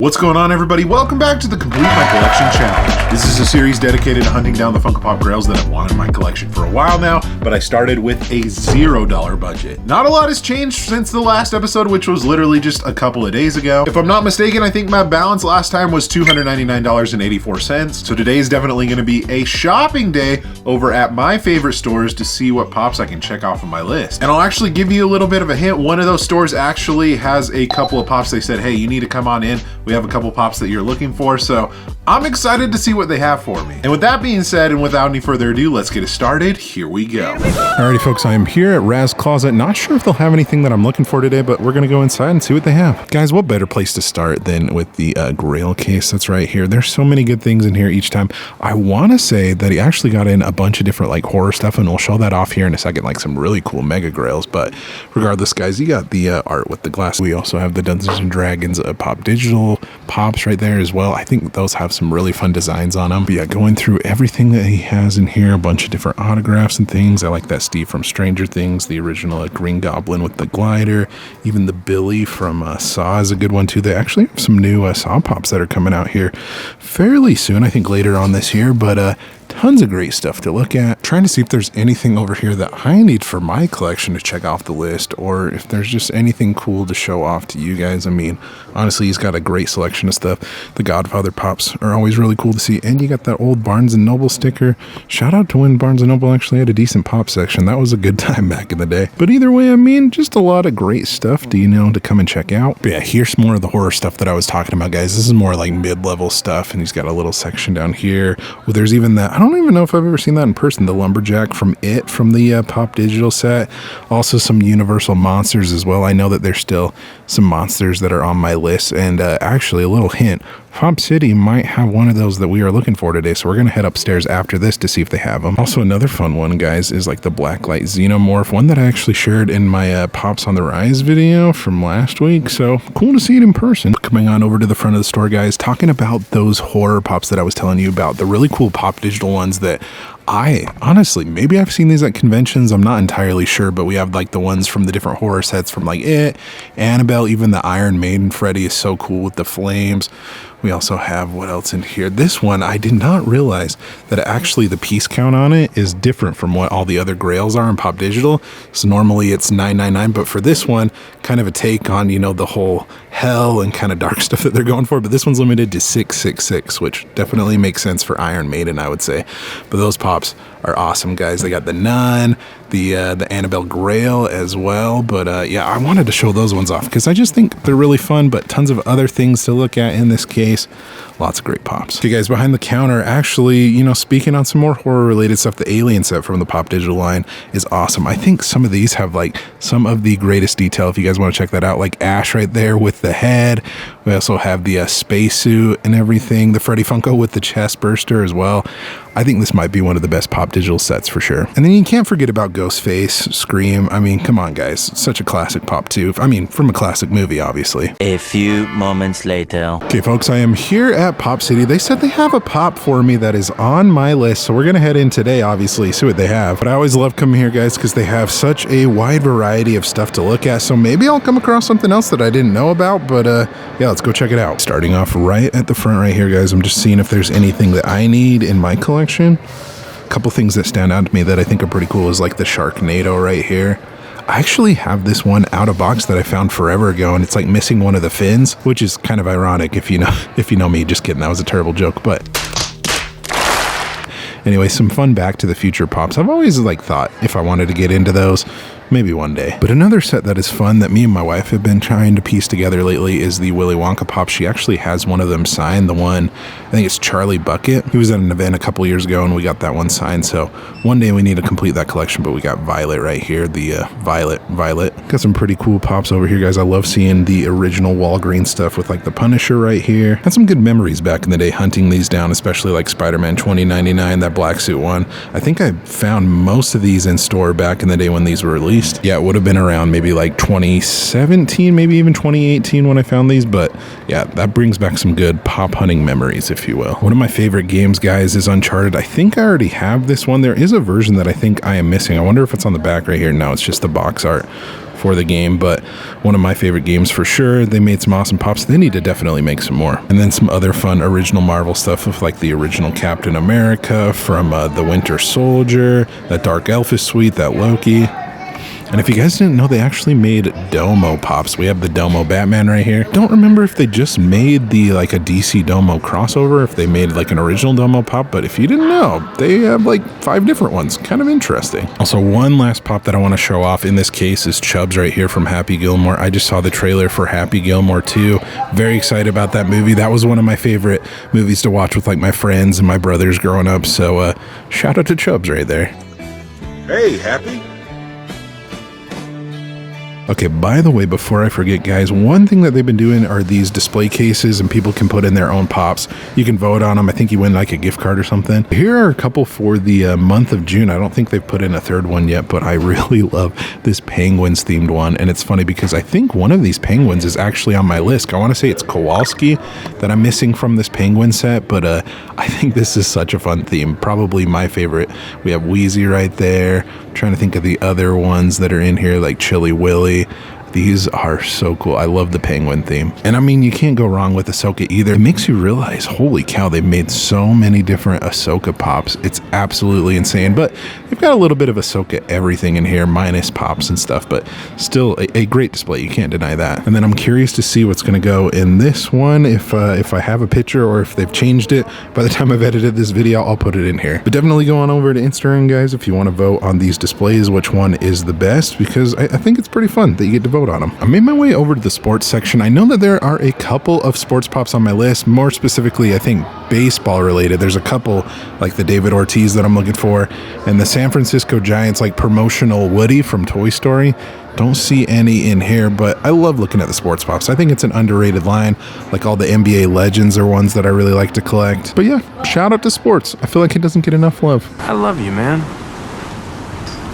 What's going on, everybody? Welcome back to the Complete My Collection Challenge. This is a series dedicated to hunting down the Funko Pop grails that I've wanted in my collection for a while now, but I started with a $0 budget. Not a lot has changed since the last episode, which was literally just a couple of days ago. If I'm not mistaken, I think my balance last time was $299.84, so today is definitely going to be a shopping day over at my favorite stores to see what pops I can check off of my list. And I'll actually give you a little bit of a hint. One of those stores actually has a couple of pops. They said, hey, you need to come on in. We have a couple pops that you're looking for, so I'm excited to see what they have for me. And with that being said, and without any further ado, let's get it started. Here we go. Alrighty, folks, I am here at Raz Closet. Not sure if they'll have anything that I'm looking for today, but we're gonna go inside and see what they have. Guys, what better place to start than with the Grail case that's right here? There's so many good things in here each time. I want to say that he actually got in a bunch of different like horror stuff, and we'll show that off here in a second, like some really cool mega grails. But regardless, guys, you got the art with the glass. We also have the Dungeons and Dragons Pop Digital pops right there as well. I think those have some really fun designs on them. But yeah, going through everything that he has in here, a bunch of different autographs and things. I like that Steve from Stranger Things, the original Green Goblin with the glider, even the Billy from Saw is a good one too. They actually have some new Saw pops that are coming out here fairly soon, I think later on this year, but tons of great stuff to look at. Trying to see if there's anything over here that I need for my collection to check off the list, or if there's just anything cool to show off to you guys. I mean, honestly, he's got a great selection of stuff. The Godfather pops are always really cool to see, and you got that old Barnes & Noble sticker. Shout out to when Barnes & Noble actually had a decent pop section. That was a good time back in the day. But either way, I mean, just a lot of great stuff to come and check out. But yeah, here's more of the horror stuff that I was talking about, guys. This is more like mid-level stuff, and he's got a little section down here. Well, there's even that, I don't even know if I've ever seen that in person, the Lumberjack from the Pop Digital set. Also some Universal monsters as well. I know that there's still some monsters that are on my list, and actually a little hint, Pop City might have one of those that we are looking for today, so we're going to head upstairs after this to see if they have them. Also, another fun one, guys, is like the Blacklight Xenomorph, one that I actually shared in my Pops on the Rise video from last week, so cool to see it in person. Coming on over to the front of the store, guys, talking about those horror pops that I was telling you about, the really cool Pop Digital ones that I honestly, maybe I've seen these at conventions, I'm not entirely sure, but we have like the ones from the different horror sets from like It, Annabelle, even the Iron Maiden Freddy is so cool with the flames. We also have, what else in here? This one, I did not realize that actually the piece count on it is different from what all the other grails are in Pop Digital. So normally it's 999, but for this one, kind of a take on, the whole hell and kind of dark stuff that they're going for. But this one's limited to 666, which definitely makes sense for Iron Maiden, I would say. But those pops are awesome, guys. They got the Nun, the Annabelle Grail as well. But yeah, I wanted to show those ones off because I just think they're really fun, but tons of other things to look at in this case. Lots of great pops. Okay, guys, behind the counter, actually, speaking on some more horror related stuff, the Alien set from the Pop Digital line is awesome. I think some of these have like some of the greatest detail if you guys want to check that out, like Ash right there with the head. We also have the spacesuit and everything, the Freddy Funko with the chest burster as well. I think this might be one of the best Pop Digital sets for sure. And then you can't forget about Ghostface, Scream. I mean, come on, guys. Such a classic pop too. I mean, from a classic movie, obviously. A few moments later. Okay, folks, I am here at Pop City. They said they have a pop for me that is on my list, so we're going to head in today, obviously, see what they have. But I always love coming here, guys, because they have such a wide variety of stuff to look at, so maybe I'll come across something else that I didn't know about, but yeah, let's go check it out. Starting off right at the front right here, guys, I'm just seeing if there's anything that I need in my collection. A couple things that stand out to me that I think are pretty cool is like the Sharknado right here. I actually have this one out of box that I found forever ago, and it's like missing one of the fins, which is kind of ironic if you know me. Just kidding, that was a terrible joke, but anyway, some fun Back to the Future pops. I've always thought if I wanted to get into those, maybe one day. But another set that is fun that me and my wife have been trying to piece together lately is the Willy Wonka pop. She actually has one of them signed, the one, I think it's Charlie Bucket. He was at an event a couple years ago and we got that one signed, so one day we need to complete that collection. But we got Violet right here, the Violet. Got some pretty cool pops over here, guys. I love seeing the original Walgreens stuff with like the Punisher right here. Had some good memories back in the day hunting these down, especially like Spider-Man 2099, that black suit one. I think I found most of these in store back in the day when these were released. Yeah, it would have been around maybe like 2017, maybe even 2018 when I found these, but yeah, that brings back some good pop hunting memories, if you will. One of my favorite games, guys, is Uncharted. I think I already have this one. There is a version that I think I am missing. I wonder if it's on the back right here. No, it's just the box art for the game, but one of my favorite games for sure. They made some awesome pops. They need to definitely make some more. And then some other fun original Marvel stuff with like the original Captain America from the Winter Soldier, that Dark Elf is sweet, that Loki. And if you guys didn't know, they actually made Domo pops. We have the Domo Batman right here. Don't remember if they just made the like a DC Domo crossover, if they made like an original Domo pop, but if you didn't know, they have like 5 different ones. Kind of interesting. Also, one last pop that I want to show off in this case is Chubbs right here from Happy Gilmore. I just saw the trailer for Happy Gilmore 2. Very excited about that movie. That was one of my favorite movies to watch with like my friends and my brothers growing up. So shout out to Chubbs right there. Hey, Happy? Okay, by the way, before I forget, guys, one thing that they've been doing are these display cases, and people can put in their own pops. You can vote on them. I think you win like a gift card or something. Here are a couple for the month of June. I don't think they've put in a third one yet, but I really love this Penguins themed one. And it's funny because I think one of these Penguins is actually on my list. I want to say it's Kowalski that I'm missing from this Penguin set, but I think this is such a fun theme. Probably my favorite. We have Wheezy right there. I'm trying to think of the other ones that are in here, like Chili Willy. These are so cool. I love the Penguin theme. And I mean, you can't go wrong with Ahsoka either. It makes you realize, holy cow, they've made so many different Ahsoka pops. It's absolutely insane. But they've got a little bit of Ahsoka everything in here, minus pops and stuff, but still a great display. You can't deny that. And then I'm curious to see what's going to go in this one. If I have a picture or if they've changed it, by the time I've edited this video, I'll put it in here. But definitely go on over to Instagram, guys, if you want to vote on these displays, which one is the best, because I think it's pretty fun that you get to vote on them. I made my way over to the sports section. I know that there are a couple of sports pops on my list, more specifically, I think baseball related. There's a couple like the David Ortiz that I'm looking for, and the San Francisco Giants like promotional Woody from Toy Story. Don't see any in here, but I love looking at the sports pops. I think it's an underrated line. Like all the NBA legends are ones that I really like to collect. But yeah, shout out to sports. I feel like it doesn't get enough love. I love you, man.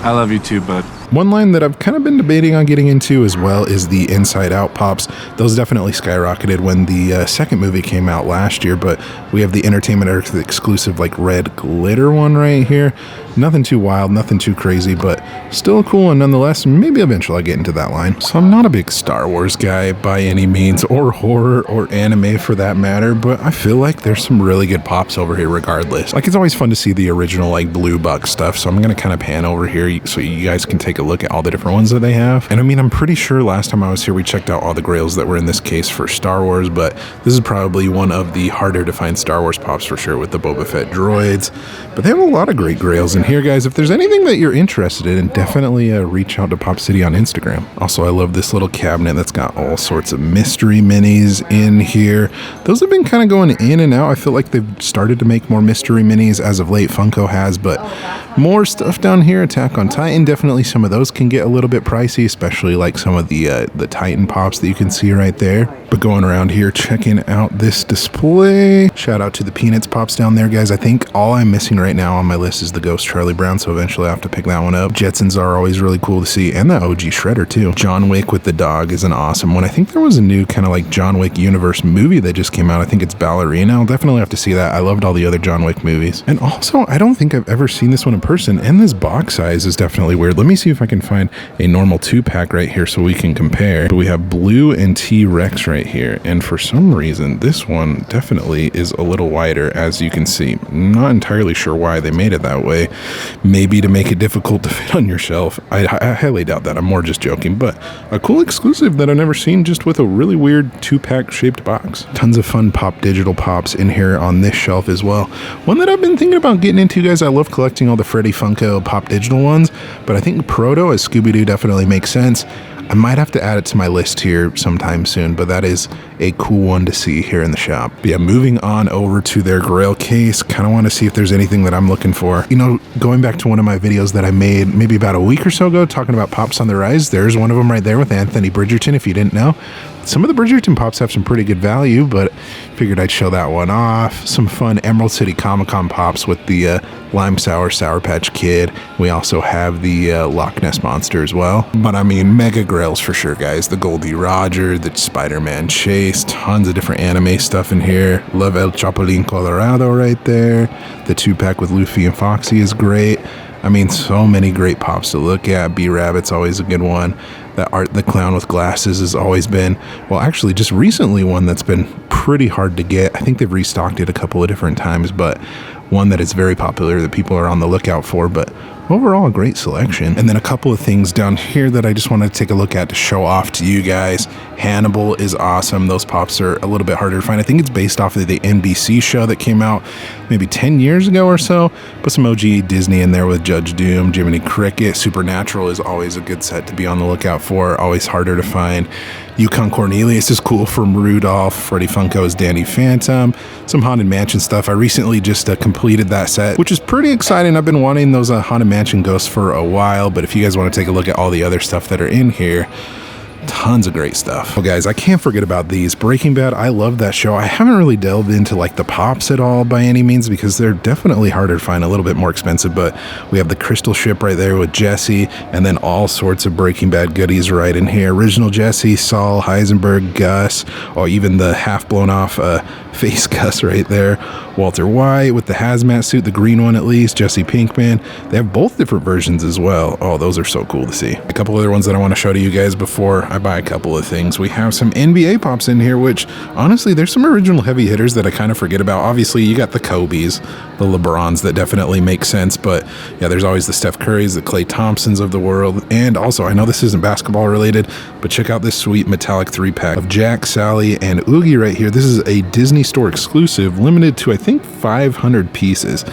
I love you too, bud. One line that I've kind of been debating on getting into as well is the Inside Out pops. Those definitely skyrocketed when the second movie came out last year, but we have the Entertainment Earth exclusive like red glitter one right here. Nothing too wild, nothing too crazy, but still a cool one nonetheless. Maybe eventually I'll get into that line. So I'm not a big Star Wars guy by any means, or horror or anime for that matter, but I feel like there's some really good pops over here regardless. Like it's always fun to see the original like Blue Buck stuff, so I'm going to kind of pan over here so you guys can take a look at all the different ones that they have. And I mean, I'm pretty sure last time I was here we checked out all the grails that were in this case for Star Wars, but this is probably one of the harder to find Star Wars pops for sure with the Boba Fett droids. But they have a lot of great grails in here, guys. If there's anything that you're interested in, definitely reach out to Pop City on Instagram. Also, I love this little cabinet that's got all sorts of mystery minis in here. Those have been kind of going in and out. I feel like they've started to make more mystery minis as of late. Funko has, but more stuff down here. Attack on Titan, definitely some of those can get a little bit pricey, especially like some of the Titan pops that you can see right there. But going around here, checking out this display. Shout out to the Peanuts pops down there, guys. I think all I'm missing right now on my list is the Ghost Charlie Brown, so eventually I have to pick that one up. Jetsons are always really cool to see, and the OG Shredder too. John Wick with the dog is an awesome one. I think there was a new kind of like John Wick universe movie that just came out. I think it's Ballerina. I'll definitely have to see that. I loved all the other John Wick movies. And also, I don't think I've ever seen this one in person, and this box size is definitely weird. Let me see if I can find a normal 2-pack right here so we can compare. But we have Blue and T-Rex right here, and for some reason this one definitely is a little wider, as you can see. I'm not entirely sure why they made it that way. Maybe to make it difficult to fit on your shelf. I highly doubt that. I'm more just joking, but a cool exclusive that I've never seen, just with a really weird 2-pack shaped box. Tons of fun pop digital pops in here on this shelf as well. One that I've been thinking about getting into, guys, I love collecting all the Freddy Funko pop digital ones, but I think Proto as Scooby-Doo definitely makes sense. I might have to add it to my list here sometime soon, but that is a cool one to see here in the shop. But yeah, moving on over to their Grail case, kind of want to see if there's anything that I'm looking for. You know, going back to one of my videos that I made maybe about a week or so ago, talking about pops on the rise, there's one of them right there with Anthony Bridgerton, if you didn't know. Some of the Bridgerton pops have some pretty good value, but figured I'd show that one off. Some fun Emerald City Comic-Con pops with the Lime Sour Sour Patch Kid. We also have the Loch Ness Monster as well. But I mean, mega grails for sure, guys. The Goldie Roger, the Spider-Man Chase, tons of different anime stuff in here. Love El Chapulín Colorado right there. The 2-pack with Luffy and Foxy is great. I mean, so many great pops to look at. B-Rabbit's always a good one. That Art the Clown with glasses has always been, well, actually just recently one that's been pretty hard to get. I think they've restocked it a couple of different times, but one that is very popular that people are on the lookout for. But overall, a great selection. And then a couple of things down here that I just want to take a look at to show off to you guys. Hannibal is awesome. Those pops are a little bit harder to find. I think it's based off of the NBC show that came out maybe 10 years ago or so. Put some OG Disney in there with Judge Doom, Jiminy Cricket. Supernatural is always a good set to be on the lookout for. Always harder to find. Yukon Cornelius is cool from Rudolph. Freddie Funko is Danny Phantom. Some Haunted Mansion stuff. I recently just completed that set, which is pretty exciting. I've been wanting those Haunted Mansion ghosts for a while, but if you guys want to take a look at all the other stuff that are in here, tons of great stuff. Well, guys, I can't forget about these. Breaking Bad, I love that show. I haven't really delved into like the pops at all by any means because they're definitely harder to find, a little bit more expensive, but we have the crystal ship right there with Jesse, and then all sorts of Breaking Bad goodies right in here. Original Jesse, Saul, Heisenberg, Gus, or even the half blown off face Gus right there. Walter White with the hazmat suit, the green one at least, Jesse Pinkman. They have both different versions as well. Oh, those are so cool to see. A couple other ones that I want to show to you guys before I buy a couple of things. We have some NBA pops in here, which honestly, there's some original heavy hitters that I kind of forget about. Obviously, you got the Kobe's, the LeBrons that definitely make sense, but yeah, there's always the Steph Currys, the Klay Thompsons of the world. And also, I know this isn't basketball related, but check out this sweet metallic 3-pack of Jack, Sally, and Oogie right here. This is a Disney Store exclusive, limited to I think 500 pieces.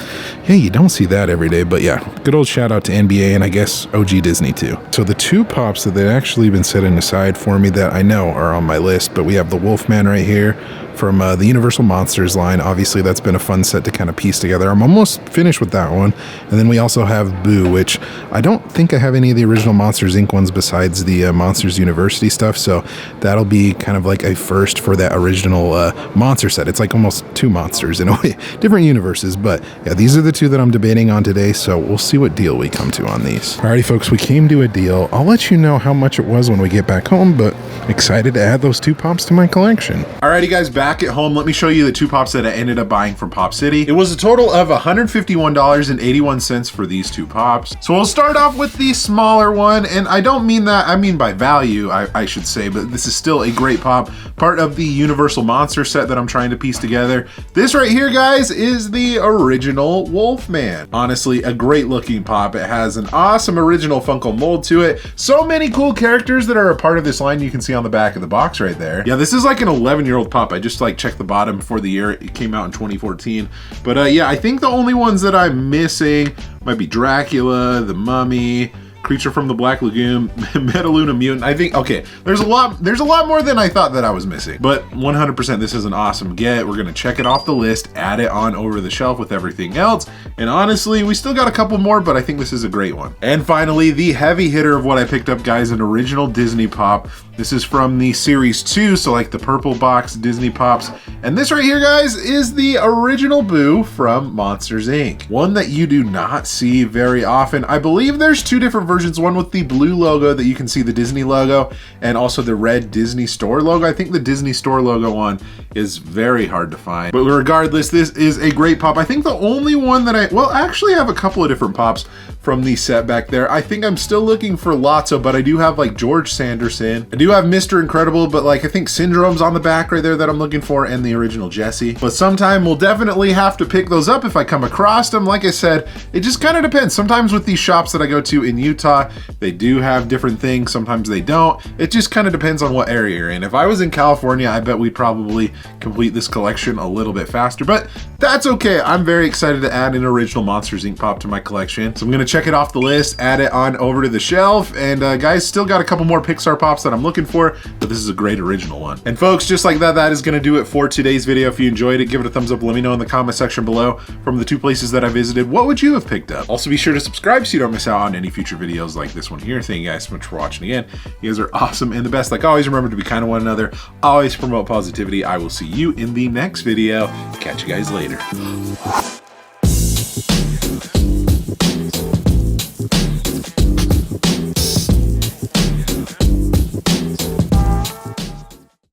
Yeah, you don't see that every day, but yeah, good old shout out to NBA and I guess OG Disney too. So the two pops that they've actually been setting aside for me that I know are on my list, but we have the Wolfman right here from the Universal Monsters line. Obviously, that's been a fun set to kind of piece together. I'm almost finished with that one. And then we also have Boo, which I don't think I have any of the original Monsters Inc. ones besides the Monsters University stuff. So that'll be kind of like a first for that original monster set. It's like almost two monsters in a way, different universes. But yeah, these are the two that I'm debating on today. So we'll see what deal we come to on these. Alrighty, folks, we came to a deal. I'll let you know how much it was when we get back home, but excited to add those two pops to my collection. Alrighty, guys, back at home, let me show you the two pops that I ended up buying from Pop City. It was a total of $151.81 for these two pops. So we'll start off with the smaller one, and I don't mean that, I mean by value, I should say, but this is still a great pop, part of the Universal Monster set that I'm trying to piece together. This right here, guys, is the original Wolfman. Honestly, a great looking pop. It has an awesome original Funko mold to it. So many cool characters that are a part of this line you can see on the back of the box right there. Yeah, this is like an 11-year-old pop. I just like checked the bottom for the year. It came out in 2014. But yeah, I think the only ones that I'm missing might be Dracula, the Mummy, Creature from the Black Lagoon, Metaluna Mutant. I think, okay, there's a lot more than I thought that I was missing, but 100% this is an awesome get. We're gonna check it off the list, add it on over the shelf with everything else, and honestly, we still got a couple more, but I think this is a great one. And finally, the heavy hitter of what I picked up, guys, an original Disney pop. This is from the Series 2, so like the purple box Disney pops. And this right here, guys, is the original Boo from Monsters, Inc. One that you do not see very often. I believe there's two different versions, one with the blue logo that you can see the Disney logo, and also the red Disney Store logo. I think the Disney Store logo one is very hard to find. But regardless, this is a great pop. I think the only one that actually have a couple of different pops from the set back there. I think I'm still looking for Lotso, but I do have like George Sanderson. I do have Mr. Incredible, but like I think Syndrome's on the back right there that I'm looking for, and the original Jesse. But sometime we'll definitely have to pick those up if I come across them. Like I said, it just kind of depends. Sometimes with these shops that I go to in Utah, they do have different things. Sometimes they don't. It just kind of depends on what area you're in. If I was in California, I bet we'd probably complete this collection a little bit faster, but that's okay. I'm very excited to add an original Monsters Inc. pop to my collection. So I'm gonna check it off the list, add it on over to the shelf, and guys, still got a couple more Pixar pops that I'm looking for, but this is a great original one. And folks, just like that, that is gonna do it for today's video. If you enjoyed it, give it a thumbs up. Let me know in the comment section below from the two places that I visited, what would you have picked up? Also be sure to subscribe so you don't miss out on any future videos like this one here. Thank you guys so much for watching again. You guys are awesome and the best. Like always, remember to be kind to one another. Always promote positivity. I will see you in the next video. Catch you guys later.